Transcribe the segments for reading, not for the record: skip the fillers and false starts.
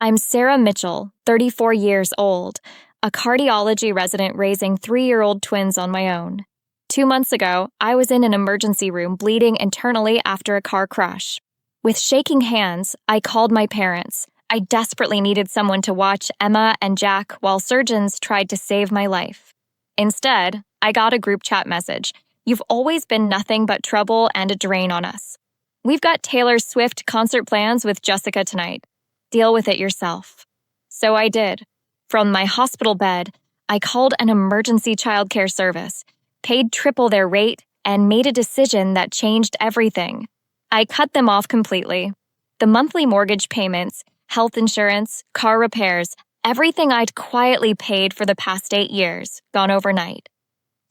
I'm Sarah Mitchell, 34 years old, a cardiology resident raising 3-year-old twins on my own. 2 months ago, I was in an emergency room bleeding internally after a car crash. With shaking hands, I called my parents. I desperately needed someone to watch Emma and Jack while surgeons tried to save my life. Instead, I got a group chat message. You've always been nothing but trouble and a drain on us. We've got Taylor Swift concert plans with Jessica tonight. Deal with it yourself. So I did. From my hospital bed, I called an emergency childcare service, paid triple their rate, and made a decision that changed everything. I cut them off completely. The monthly mortgage payments, health insurance, car repairs, everything I'd quietly paid for the past 8 years, gone overnight.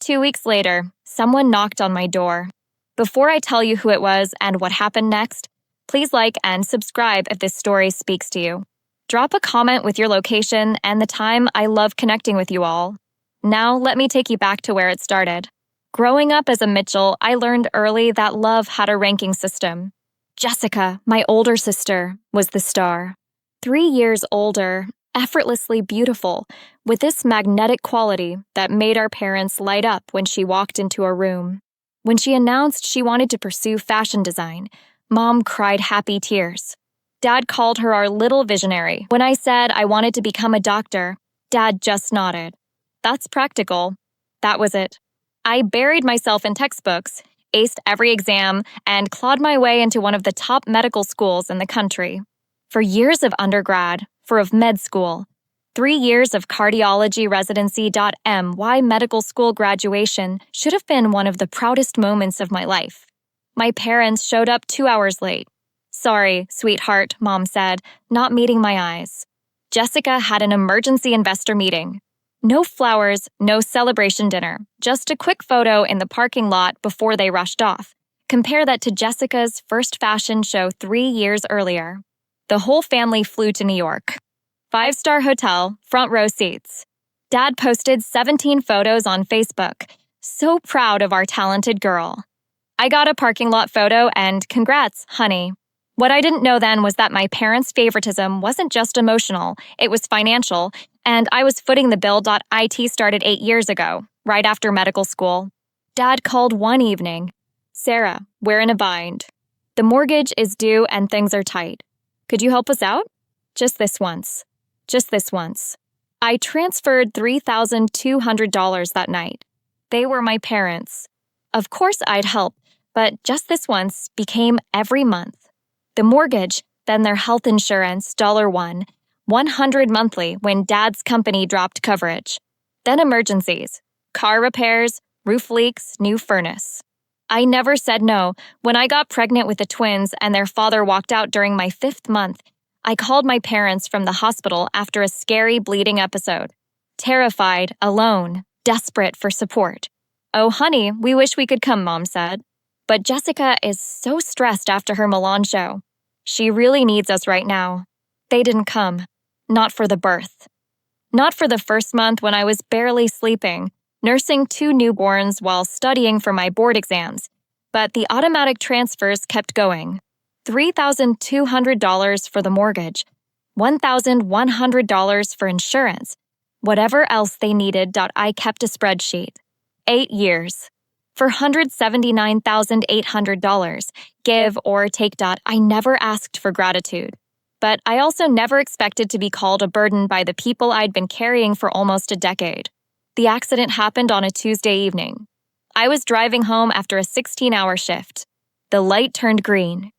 2 weeks later, someone knocked on my door. Before I tell you who it was and what happened next, please like and subscribe if this story speaks to you. Drop a comment with your location and the time. I love connecting with you all. Now, let me take you back to where it started. Growing up as a Mitchell, I learned early that love had a ranking system. Jessica, my older sister, was the star. 3 years older, effortlessly beautiful, with this magnetic quality that made our parents light up when she walked into a room. When she announced she wanted to pursue fashion design, Mom cried happy tears. Dad called her our little visionary. When I said I wanted to become a doctor, Dad just nodded. That's practical. That was it. I buried myself in textbooks, aced every exam, and clawed my way into one of the top medical schools in the country. For years of undergrad, of med school, 3 years of cardiology residency. My medical school graduation should have been one of the proudest moments of my life. My parents showed up 2 hours late. Sorry, sweetheart, Mom said, not meeting my eyes. Jessica had an emergency investor meeting. No flowers, no celebration dinner, just a quick photo in the parking lot before they rushed off. Compare that to Jessica's first fashion show 3 years earlier. The whole family flew to New York. 5-star hotel, front row seats. Dad posted 17 photos on Facebook. So proud of our talented girl. I got a parking lot photo and congrats, honey. What I didn't know then was that my parents' favoritism wasn't just emotional, it was financial, and I was footing the bill. It started 8 years ago, right after medical school. Dad called one evening. Sarah, we're in a bind. The mortgage is due and things are tight. Could you help us out? Just this once. Just this once. I transferred $3,200 that night. They were my parents. Of course I'd help, but just this once became every month. The mortgage, then their health insurance, $1, $100 monthly when Dad's company dropped coverage. Then emergencies, car repairs, roof leaks, new furnace. I never said no. When I got pregnant with the twins and their father walked out during my 5th month, I called my parents from the hospital after a scary bleeding episode. Terrified, alone, desperate for support. Oh, honey, we wish we could come, Mom said. But Jessica is so stressed after her Milan show. She really needs us right now. They didn't come. Not for the birth. Not for the first month when I was barely sleeping, nursing 2 newborns while studying for my board exams. But the automatic transfers kept going. $3,200 for the mortgage, $1,100 for insurance, whatever else they needed. I kept a spreadsheet. 8 years. For $179,800, give or take. I never asked for gratitude. But I also never expected to be called a burden by the people I'd been carrying for almost a decade. The accident happened on a Tuesday evening. I was driving home after a 16-hour shift. The light turned green.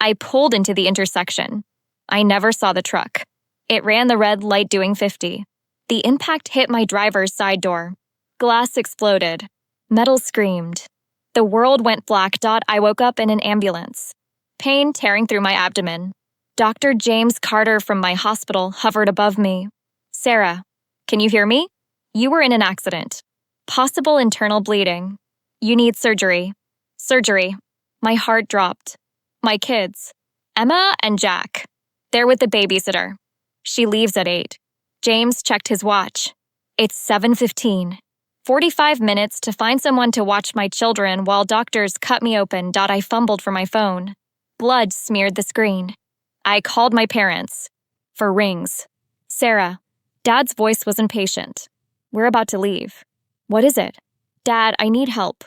I pulled into the intersection. I never saw the truck. It ran the red light doing 50. The impact hit my driver's side door. Glass exploded. Metal screamed. The world went black. I woke up in an ambulance. Pain tearing through my abdomen. Dr. James Carter from my hospital hovered above me. Sarah, can you hear me? You were in an accident. Possible internal bleeding. You need surgery. Surgery. My heart dropped. My kids. Emma and Jack. They're with the babysitter. She leaves at 8. James checked his watch. It's 7:15. 45 minutes to find someone to watch my children while doctors cut me open. I fumbled for my phone. Blood smeared the screen. I called my parents. for rings. Sarah. Dad's voice was impatient. We're about to leave. What is it? Dad, I need help.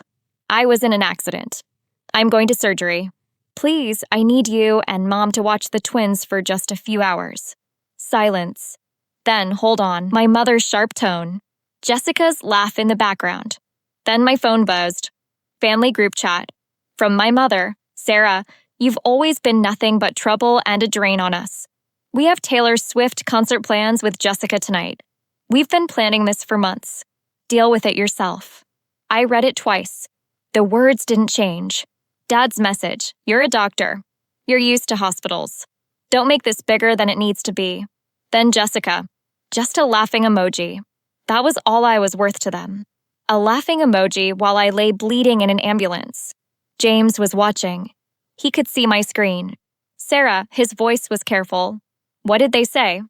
I was in an accident. I'm going to surgery. Please, I need you and Mom to watch the twins for just a few hours. Silence. Then, hold on, my mother's sharp tone. Jessica's laugh in the background. Then my phone buzzed. Family group chat. From my mother, Sarah, you've always been nothing but trouble and a drain on us. We have Taylor Swift concert plans with Jessica tonight. We've been planning this for months. Deal with it yourself. I read it twice. The words didn't change. Dad's message, you're a doctor. You're used to hospitals. Don't make this bigger than it needs to be. Then Jessica, just a laughing emoji. That was all I was worth to them. A laughing emoji while I lay bleeding in an ambulance. James was watching. He could see my screen. Sarah, his voice was careful. What did they say?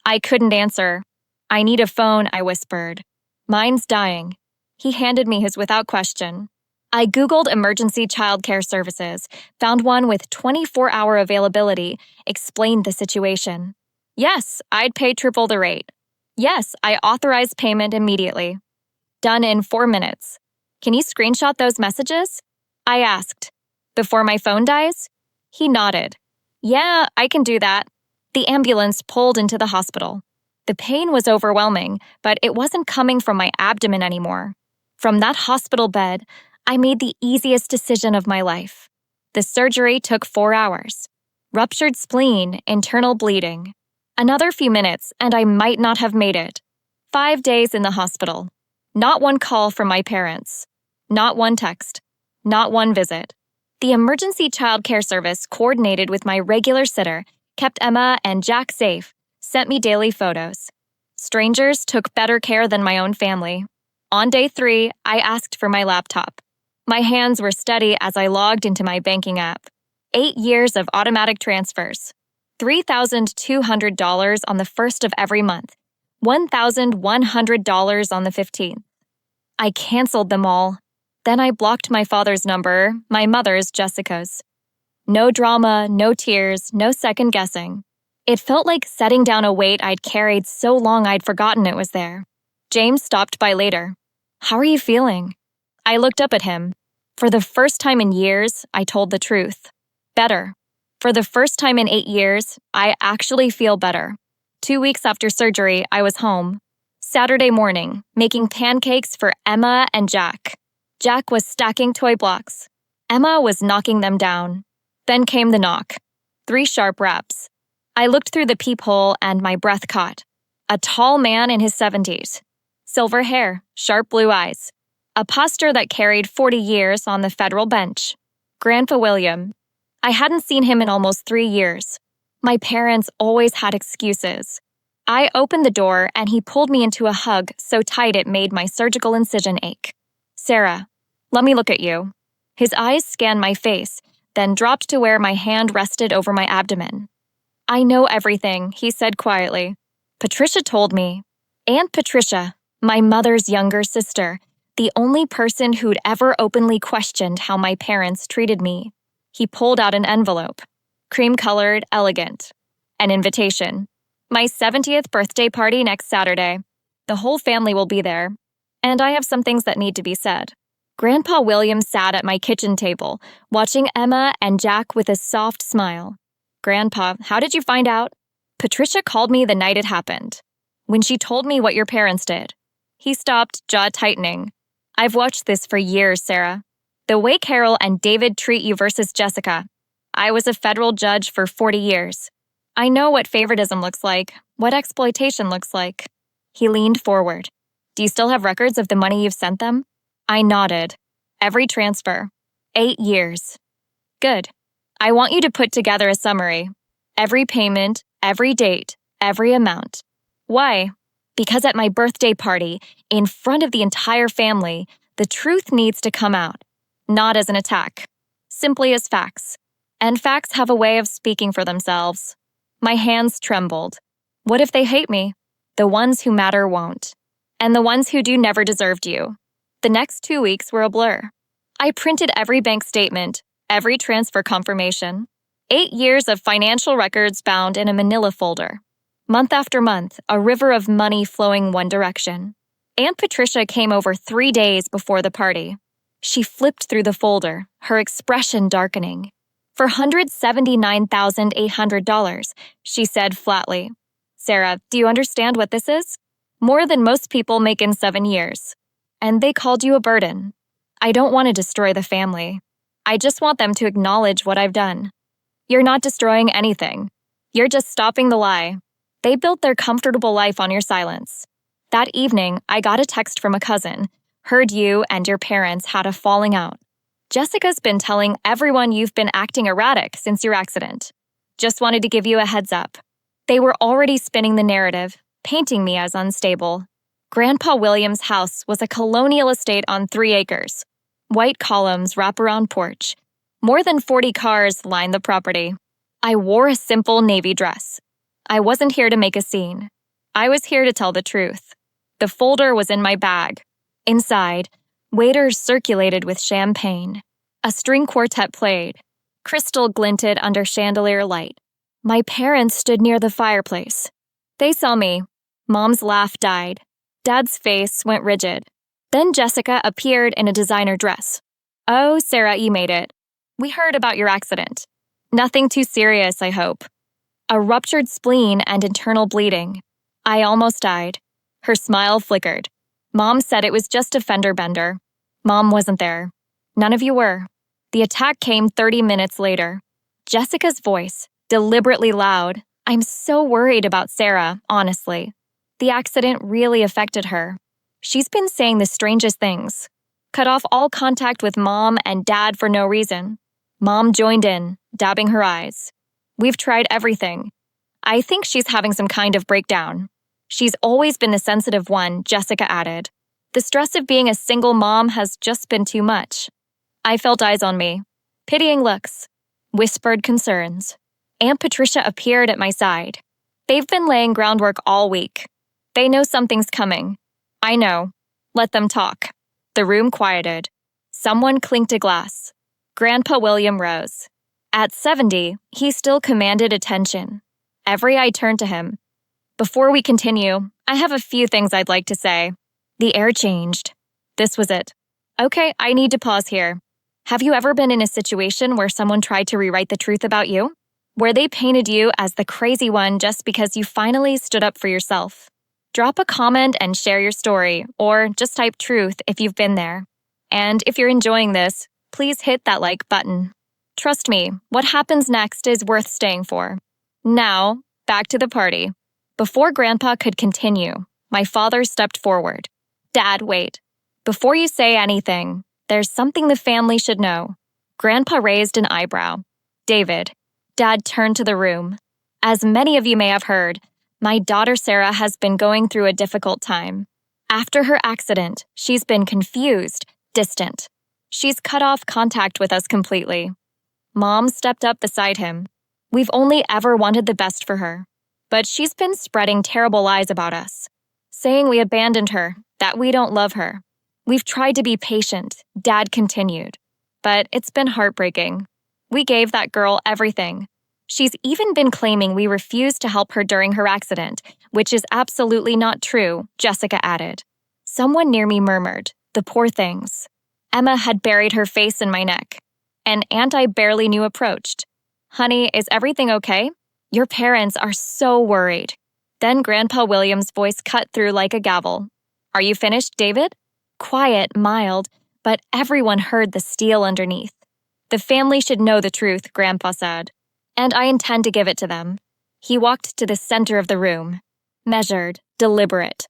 I couldn't answer. I need a phone, I whispered. Mine's dying. He handed me his without question. I Googled emergency childcare services, found one with 24-hour availability, explained the situation. Yes, I'd pay triple the rate. Yes, I authorized payment immediately. Done in 4 minutes. Can you screenshot those messages? I asked. Before my phone dies? He nodded. Yeah, I can do that. The ambulance pulled into the hospital. The pain was overwhelming, but it wasn't coming from my abdomen anymore. From that hospital bed, I made the easiest decision of my life. The surgery took 4 hours. Ruptured spleen, internal bleeding. Another few minutes, and I might not have made it. 5 days in the hospital. Not one call from my parents. Not one text. Not one visit. The emergency childcare service coordinated with my regular sitter, kept Emma and Jack safe, sent me daily photos. Strangers took better care than my own family. On day 3, I asked for my laptop. My hands were steady as I logged into my banking app. 8 years of automatic transfers. $3,200 on the 1st of every month. $1,100 on the 15th. I canceled them all. Then I blocked my father's number, my mother's, Jessica's. No drama, no tears, no second guessing. It felt like setting down a weight I'd carried so long I'd forgotten it was there. James stopped by later. How are you feeling? I looked up at him. For the first time in years, I told the truth. Better. For the first time in 8 years, I actually feel better. 2 weeks after surgery, I was home. Saturday morning, making pancakes for Emma and Jack. Jack was stacking toy blocks. Emma was knocking them down. Then came the knock. 3 sharp raps. I looked through the peephole and my breath caught. A tall man in his 70s. Silver hair, sharp blue eyes. A posture that carried 40 years on the federal bench. Grandpa William. I hadn't seen him in almost 3 years. My parents always had excuses. I opened the door and he pulled me into a hug so tight it made my surgical incision ache. Sarah, let me look at you. His eyes scanned my face, then dropped to where my hand rested over my abdomen. I know everything, he said quietly. Patricia told me. Aunt Patricia, my mother's younger sister, the only person who'd ever openly questioned how my parents treated me. He pulled out an envelope. Cream-colored, elegant. An invitation. My 70th birthday party next Saturday. The whole family will be there. And I have some things that need to be said. Grandpa William sat at my kitchen table, watching Emma and Jack with a soft smile. Grandpa, how did you find out? Patricia called me the night it happened. When she told me what your parents did. He stopped, jaw tightening. I've watched this for years, Sarah. The way Carol and David treat you versus Jessica. I was a federal judge for 40 years. I know what favoritism looks like, what exploitation looks like. He leaned forward. Do you still have records of the money you've sent them? I nodded. Every transfer. 8 years. Good. I want you to put together a summary. Every payment, every date, every amount. Why? Because at my birthday party, in front of the entire family, the truth needs to come out. Not as an attack. Simply as facts. And facts have a way of speaking for themselves. My hands trembled. What if they hate me? The ones who matter won't. And the ones who do never deserved you. The next 2 weeks were a blur. I printed every bank statement, every transfer confirmation. 8 years of financial records bound in a manila folder. Month after month, a river of money flowing one direction. Aunt Patricia came over 3 days before the party. She flipped through the folder, her expression darkening. For $179,800, she said flatly. Sarah, do you understand what this is? More than most people make in 7 years. And they called you a burden. I don't want to destroy the family. I just want them to acknowledge what I've done. You're not destroying anything. You're just stopping the lie. They built their comfortable life on your silence. That evening, I got a text from a cousin, heard you and your parents had a falling out. Jessica's been telling everyone you've been acting erratic since your accident. Just wanted to give you a heads up. They were already spinning the narrative, painting me as unstable. Grandpa William's house was a colonial estate on 3 acres. White columns wrap around porch. More than 40 cars lined the property. I wore a simple navy dress. I wasn't here to make a scene. I was here to tell the truth. The folder was in my bag. Inside, waiters circulated with champagne. A string quartet played. Crystal glinted under chandelier light. My parents stood near the fireplace. They saw me. Mom's laugh died. Dad's face went rigid. Then Jessica appeared in a designer dress. Oh, Sarah, you made it. We heard about your accident. Nothing too serious, I hope. A ruptured spleen and internal bleeding. I almost died. Her smile flickered. Mom said it was just a fender bender. Mom wasn't there. None of you were. The attack came 30 minutes later. Jessica's voice, deliberately loud. I'm so worried about Sarah, honestly. The accident really affected her. She's been saying the strangest things. Cut off all contact with Mom and Dad for no reason. Mom joined in, dabbing her eyes. We've tried everything. I think she's having some kind of breakdown. She's always been the sensitive one, Jessica added. The stress of being a single mom has just been too much. I felt eyes on me. Pitying looks. Whispered concerns. Aunt Patricia appeared at my side. They've been laying groundwork all week. They know something's coming. I know. Let them talk. The room quieted. Someone clinked a glass. Grandpa William rose. At 70, he still commanded attention. Every eye turned to him. Before we continue, I have a few things I'd like to say. The air changed. This was it. Okay, I need to pause here. Have you ever been in a situation where someone tried to rewrite the truth about you? Where they painted you as the crazy one just because you finally stood up for yourself? Drop a comment and share your story, or just type truth if you've been there. And if you're enjoying this, please hit that like button. Trust me, what happens next is worth staying for. Now, back to the party. Before Grandpa could continue, my father stepped forward. Dad, wait. Before you say anything, there's something the family should know. Grandpa raised an eyebrow. David. Dad turned to the room. As many of you may have heard, my daughter Sarah has been going through a difficult time. After her accident, she's been confused, distant. She's cut off contact with us completely. Mom stepped up beside him. We've only ever wanted the best for her. But she's been spreading terrible lies about us, saying we abandoned her, that we don't love her. We've tried to be patient, Dad continued. But it's been heartbreaking. We gave that girl everything. She's even been claiming we refused to help her during her accident, which is absolutely not true, Jessica added. Someone near me murmured, the poor things. Emma had buried her face in my neck. An aunt I barely knew approached. Honey, is everything okay? Your parents are so worried. Then Grandpa William's voice cut through like a gavel. Are you finished, David? Quiet, mild, but everyone heard the steel underneath. The family should know the truth, Grandpa said. And I intend to give it to them. He walked to the center of the room. Measured, deliberate.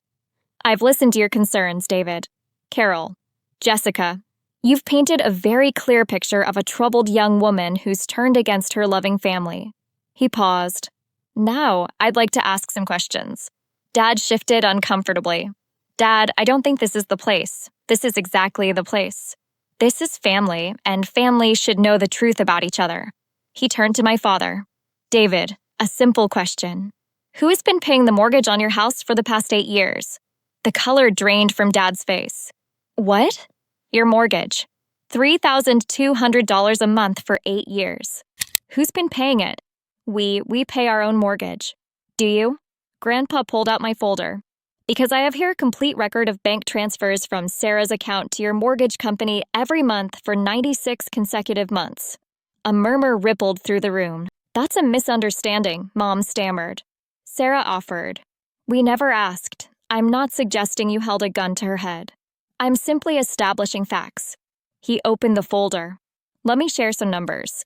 I've listened to your concerns, David. Carol. Jessica. You've painted a very clear picture of a troubled young woman who's turned against her loving family. He paused. Now, I'd like to ask some questions. Dad shifted uncomfortably. Dad, I don't think this is the place. This is exactly the place. This is family, and family should know the truth about each other. He turned to my father. David, a simple question. Who has been paying the mortgage on your house for the past 8 years? The color drained from Dad's face. What? Your mortgage. $3,200 a month for 8 years. Who's been paying it? We pay our own mortgage. Do you? Grandpa pulled out my folder. Because I have here a complete record of bank transfers from Sarah's account to your mortgage company every month for 96 consecutive months. A murmur rippled through the room. That's a misunderstanding, Mom stammered. Sarah offered. We never asked. I'm not suggesting you held a gun to her head. I'm simply establishing facts. He opened the folder. Let me share some numbers.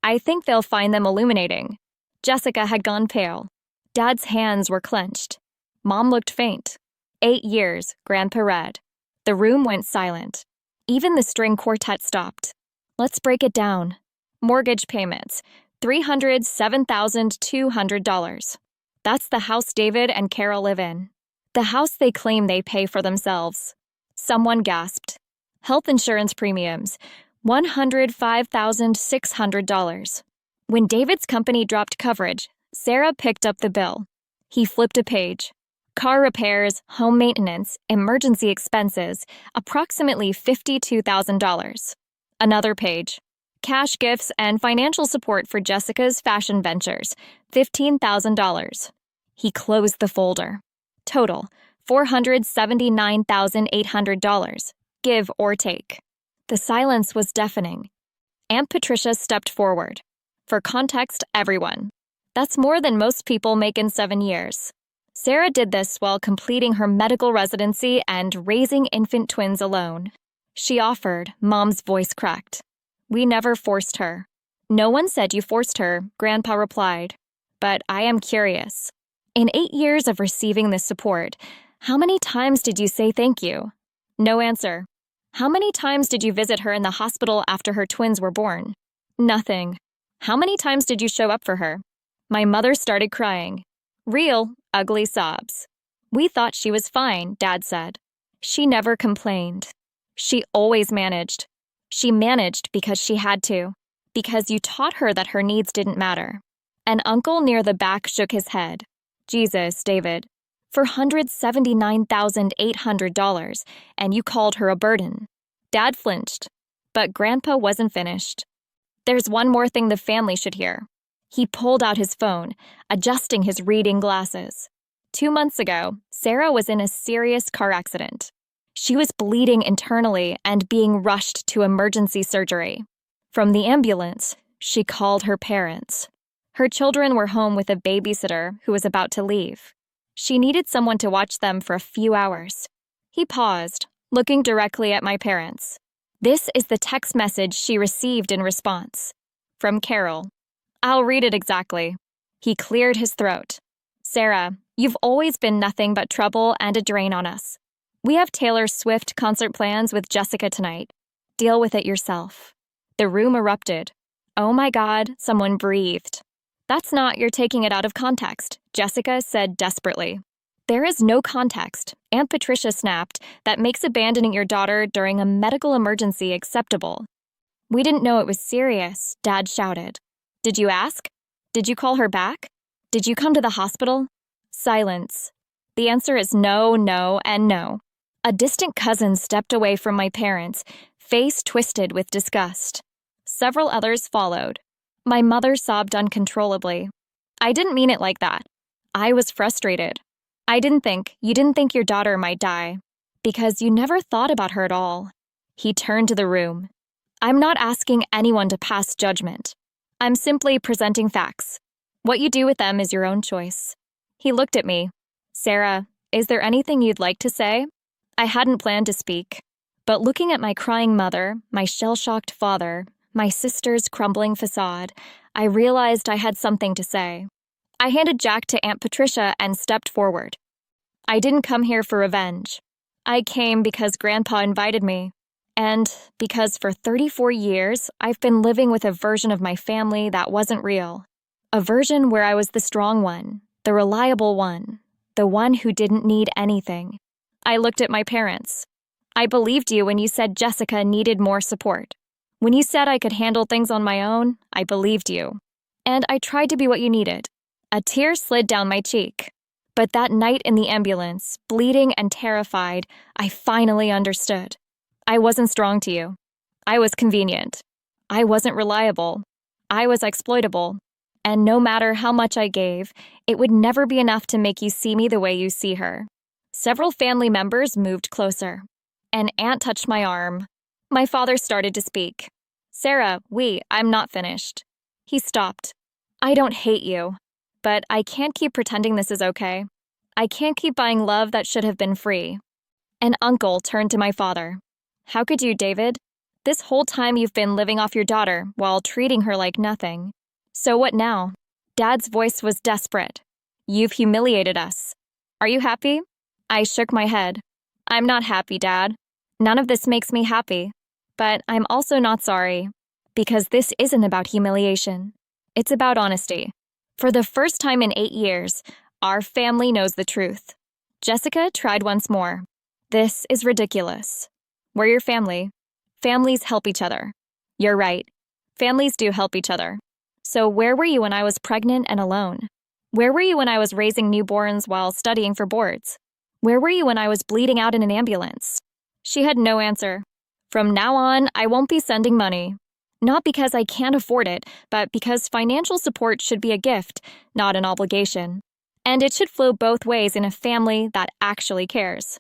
I think they'll find them illuminating. Jessica had gone pale. Dad's hands were clenched. Mom looked faint. 8 years, Grandpa read. The room went silent. Even the string quartet stopped. Let's break it down. Mortgage payments, $307,200. That's the house David and Carol live in. The house they claim they pay for themselves. Someone gasped. Health insurance premiums, $105,600. When David's company dropped coverage, Sarah picked up the bill. He flipped a page. Car repairs, home maintenance, emergency expenses, approximately $52,000. Another page. Cash gifts and financial support for Jessica's fashion ventures, $15,000. He closed the folder. Total, $479,800, give or take. The silence was deafening. Aunt Patricia stepped forward. For context, everyone. That's more than most people make in 7 years. Sarah did this while completing her medical residency and raising infant twins alone. She offered, Mom's voice cracked. We never forced her. No one said you forced her, Grandpa replied. But I am curious. In 8 years of receiving this support, how many times did you say thank you? No answer. How many times did you visit her in the hospital after her twins were born? Nothing. How many times did you show up for her? My mother started crying. Real, ugly sobs. We thought she was fine, Dad said. She never complained. She always managed. She managed because she had to, because you taught her that her needs didn't matter. An uncle near the back shook his head. Jesus, David. $479,800, and you called her a burden. Dad flinched, but Grandpa wasn't finished. There's one more thing the family should hear. He pulled out his phone, adjusting his reading glasses. 2 months ago, Sarah was in a serious car accident. She was bleeding internally and being rushed to emergency surgery. From the ambulance, she called her parents. Her children were home with a babysitter who was about to leave. She needed someone to watch them for a few hours. He paused, looking directly at my parents. This is the text message she received in response. From Carol. I'll read it exactly. He cleared his throat. Sarah, you've always been nothing but trouble and a drain on us. We have Taylor Swift concert plans with Jessica tonight. Deal with it yourself. The room erupted. Oh my God, someone breathed. That's not you're taking it out of context, Jessica said desperately. There is no context, Aunt Patricia snapped, that makes abandoning your daughter during a medical emergency acceptable. We didn't know it was serious, Dad shouted. Did you ask? Did you call her back? Did you come to the hospital? Silence. The answer is no, no, and no. A distant cousin stepped away from my parents, face twisted with disgust. Several others followed. My mother sobbed uncontrollably. I didn't mean it like that. I was frustrated. You didn't think your daughter might die, because you never thought about her at all. He turned to the room. I'm not asking anyone to pass judgment. I'm simply presenting facts. What you do with them is your own choice. He looked at me. Sarah, is there anything you'd like to say? I hadn't planned to speak, but looking at my crying mother, my shell-shocked father, my sister's crumbling facade, I realized I had something to say. I handed Jack to Aunt Patricia and stepped forward. I didn't come here for revenge. I came because Grandpa invited me, and because for 34 years, I've been living with a version of my family that wasn't real. A version where I was the strong one, the reliable one, the one who didn't need anything. I looked at my parents. I believed you when you said Jessica needed more support. When you said I could handle things on my own, I believed you. And I tried to be what you needed. A tear slid down my cheek. But that night in the ambulance, bleeding and terrified, I finally understood. I wasn't strong to you. I was convenient. I wasn't reliable. I was exploitable. And no matter how much I gave, it would never be enough to make you see me the way you see her. Several family members moved closer. An aunt touched my arm. My father started to speak. Sarah, I'm not finished. He stopped. I don't hate you, but I can't keep pretending this is okay. I can't keep buying love that should have been free. An uncle turned to my father. How could you, David? This whole time you've been living off your daughter while treating her like nothing. So what now? Dad's voice was desperate. You've humiliated us. Are you happy? I shook my head. I'm not happy, Dad. None of this makes me happy. But I'm also not sorry. Because this isn't about humiliation. It's about honesty. For the first time in 8 years, our family knows the truth. Jessica tried once more. This is ridiculous. We're your family. Families help each other. You're right. Families do help each other. So where were you when I was pregnant and alone? Where were you when I was raising newborns while studying for boards? Where were you when I was bleeding out in an ambulance? She had no answer. From now on, I won't be sending money. Not because I can't afford it, but because financial support should be a gift, not an obligation. And it should flow both ways in a family that actually cares.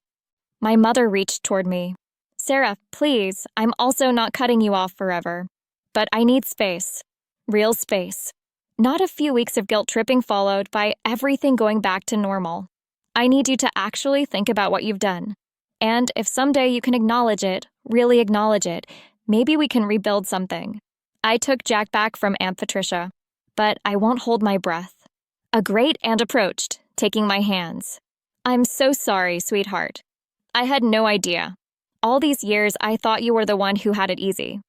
My mother reached toward me. Sarah, please, I'm also not cutting you off forever. But I need space. Real space. Not a few weeks of guilt tripping followed by everything going back to normal. I need you to actually think about what you've done. And if someday you can acknowledge it, really acknowledge it, maybe we can rebuild something. I took Jack back from Aunt Patricia, but I won't hold my breath. A great aunt approached, taking my hands. I'm so sorry, sweetheart. I had no idea. All these years, I thought you were the one who had it easy.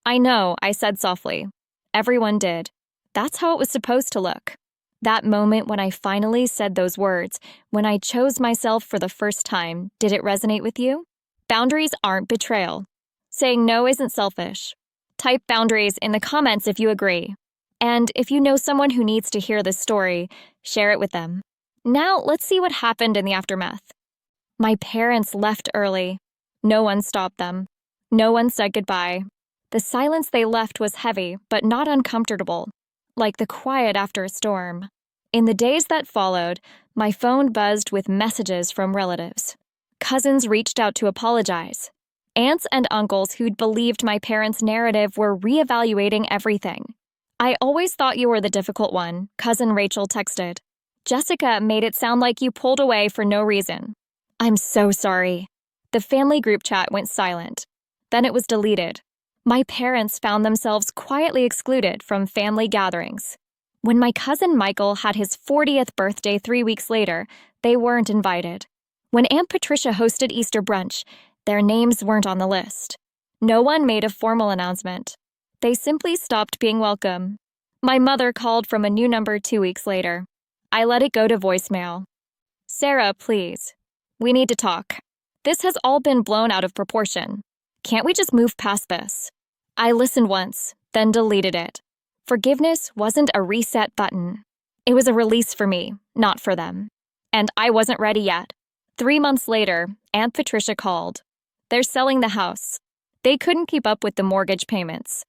I know, I said softly. Everyone did. That's how it was supposed to look. That moment when I finally said those words, when I chose myself for the first time, did it resonate with you? Boundaries aren't betrayal. Saying no isn't selfish. Type boundaries in the comments if you agree. And if you know someone who needs to hear this story, share it with them. Now, let's see what happened in the aftermath. My parents left early. No one stopped them. No one said goodbye. The silence they left was heavy, but not uncomfortable, like the quiet after a storm. In the days that followed, my phone buzzed with messages from relatives. Cousins reached out to apologize. Aunts and uncles who'd believed my parents' narrative were reevaluating everything. I always thought you were the difficult one, Cousin Rachel texted. Jessica made it sound like you pulled away for no reason. I'm so sorry. The family group chat went silent. Then it was deleted. My parents found themselves quietly excluded from family gatherings. When my cousin Michael had his 40th birthday 3 weeks later, they weren't invited. When Aunt Patricia hosted Easter brunch, their names weren't on the list. No one made a formal announcement. They simply stopped being welcome. My mother called from a new number 2 weeks later. I let it go to voicemail. Sarah, please. We need to talk. This has all been blown out of proportion. Can't we just move past this? I listened once, then deleted it. Forgiveness wasn't a reset button. It was a release for me, not for them. And I wasn't ready yet. 3 months later, Aunt Patricia called. They're selling the house. They couldn't keep up with the mortgage payments.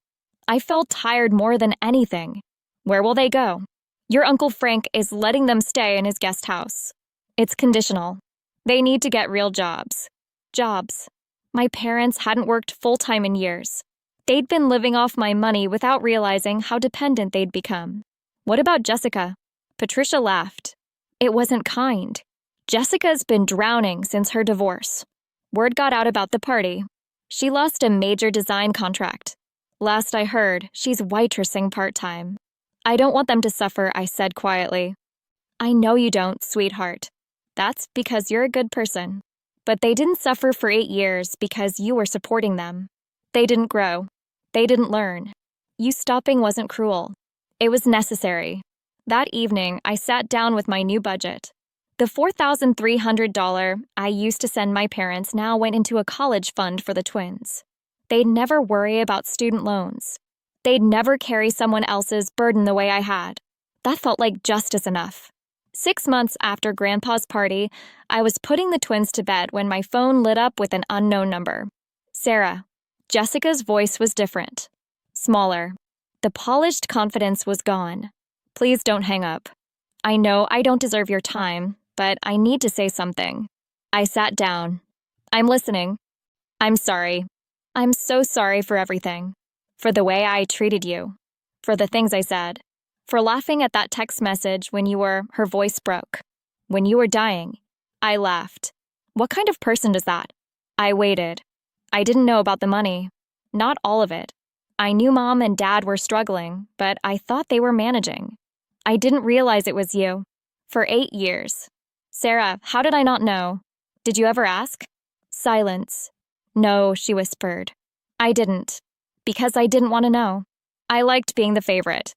I felt tired more than anything. Where will they go? Your Uncle Frank is letting them stay in his guest house. It's conditional. They need to get real jobs. Jobs. My parents hadn't worked full-time in years. They'd been living off my money without realizing how dependent they'd become. What about Jessica? Patricia laughed. It wasn't kind. Jessica's been drowning since her divorce. Word got out about the party. She lost a major design contract. Last I heard, she's waitressing part-time. I don't want them to suffer, I said quietly. I know you don't, sweetheart. That's because you're a good person. But they didn't suffer for 8 years because you were supporting them. They didn't grow. They didn't learn. You stopping wasn't cruel. It was necessary. That evening, I sat down with my new budget. The $4,300 I used to send my parents now went into a college fund for the twins. They'd never worry about student loans. They'd never carry someone else's burden the way I had. That felt like justice enough. 6 months after Grandpa's party, I was putting the twins to bed when my phone lit up with an unknown number. Sarah. Jessica's voice was different. Smaller. The polished confidence was gone. Please don't hang up. I know I don't deserve your time, but I need to say something. I sat down. I'm listening. I'm sorry. I'm so sorry for everything. For the way I treated you. For the things I said. For laughing at that text message when her voice broke. When you were dying. I laughed. What kind of person does that? I waited. I didn't know about the money. Not all of it. I knew Mom and Dad were struggling, but I thought they were managing. I didn't realize it was you. For 8 years. Sarah, how did I not know? Did you ever ask? Silence. No, she whispered. I didn't. Because I didn't want to know. I liked being the favorite.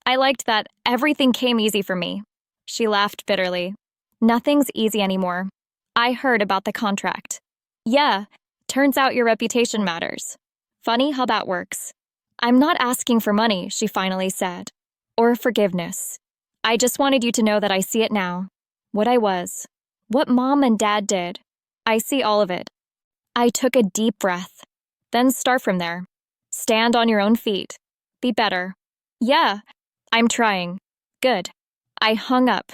I liked that everything came easy for me. She laughed bitterly. Nothing's easy anymore. I heard about the contract. Yeah, turns out your reputation matters. Funny how that works. I'm not asking for money, she finally said. Or forgiveness. I just wanted you to know that I see it now. What I was. What Mom and Dad did. I see all of it. I took a deep breath. Then start from there. Stand on your own feet. Be better. Yeah, I'm trying. Good. I hung up.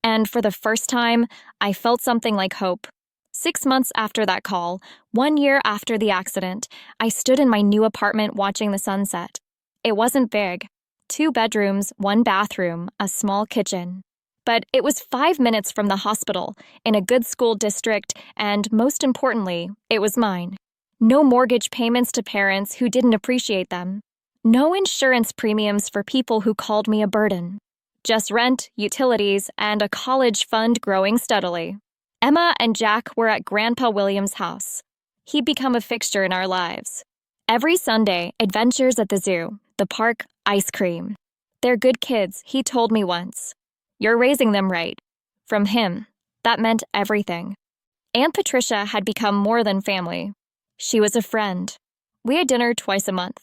And for the first time, I felt something like hope. 6 months after that call, 1 year after the accident, I stood in my new apartment watching the sunset. It wasn't big. 2 bedrooms, 1 bathroom, a small kitchen. But it was 5 minutes from the hospital, in a good school district, and most importantly, it was mine. No mortgage payments to parents who didn't appreciate them. No insurance premiums for people who called me a burden. Just rent, utilities, and a college fund growing steadily. Emma and Jack were at Grandpa William's house. He'd become a fixture in our lives. Every Sunday, adventures at the zoo, the park, ice cream. They're good kids, he told me once. You're raising them right. From him, that meant everything. Aunt Patricia had become more than family. She was a friend. We had dinner twice a month.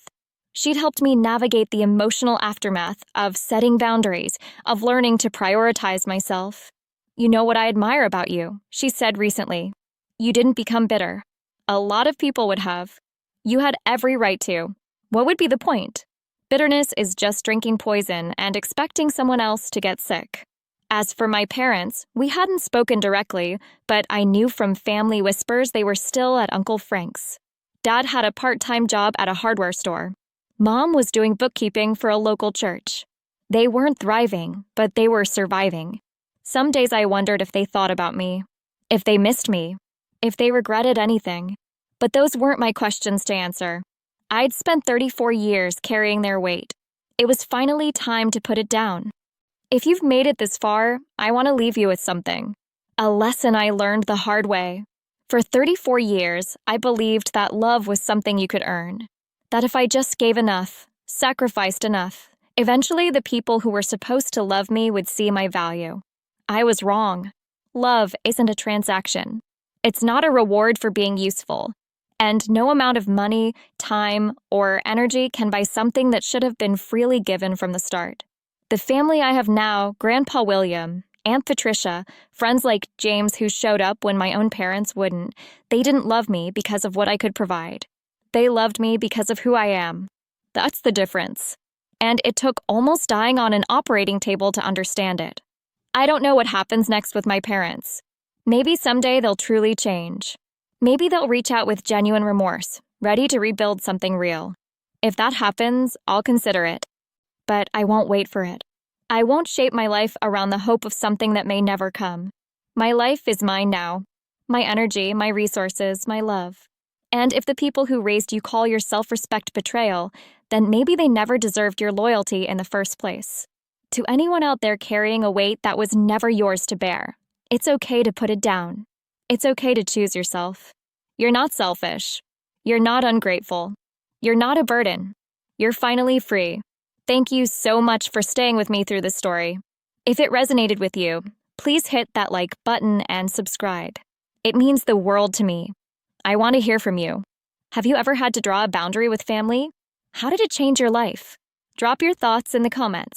She'd helped me navigate the emotional aftermath of setting boundaries, of learning to prioritize myself. You know what I admire about you, she said recently. You didn't become bitter. A lot of people would have. You had every right to. What would be the point? Bitterness is just drinking poison and expecting someone else to get sick. As for my parents, we hadn't spoken directly, but I knew from family whispers they were still at Uncle Frank's. Dad had a part-time job at a hardware store. Mom was doing bookkeeping for a local church. They weren't thriving, but they were surviving. Some days I wondered if they thought about me, if they missed me, if they regretted anything. But those weren't my questions to answer. I'd spent 34 years carrying their weight. It was finally time to put it down. If you've made it this far, I want to leave you with something. A lesson I learned the hard way. For 34 years, I believed that love was something you could earn. That if I just gave enough, sacrificed enough, eventually the people who were supposed to love me would see my value. I was wrong. Love isn't a transaction. It's not a reward for being useful. And no amount of money, time, or energy can buy something that should have been freely given from the start. The family I have now, Grandpa William, Aunt Patricia, friends like James who showed up when my own parents wouldn't, they didn't love me because of what I could provide. They loved me because of who I am. That's the difference. And it took almost dying on an operating table to understand it. I don't know what happens next with my parents. Maybe someday they'll truly change. Maybe they'll reach out with genuine remorse, ready to rebuild something real. If that happens, I'll consider it. But I won't wait for it. I won't shape my life around the hope of something that may never come. My life is mine now. My energy, my resources, my love. And if the people who raised you call your self-respect betrayal, then maybe they never deserved your loyalty in the first place. To anyone out there carrying a weight that was never yours to bear, it's okay to put it down. It's okay to choose yourself. You're not selfish. You're not ungrateful. You're not a burden. You're finally free. Thank you so much for staying with me through this story. If it resonated with you, please hit that like button and subscribe. It means the world to me. I want to hear from you. Have you ever had to draw a boundary with family? How did it change your life? Drop your thoughts in the comments.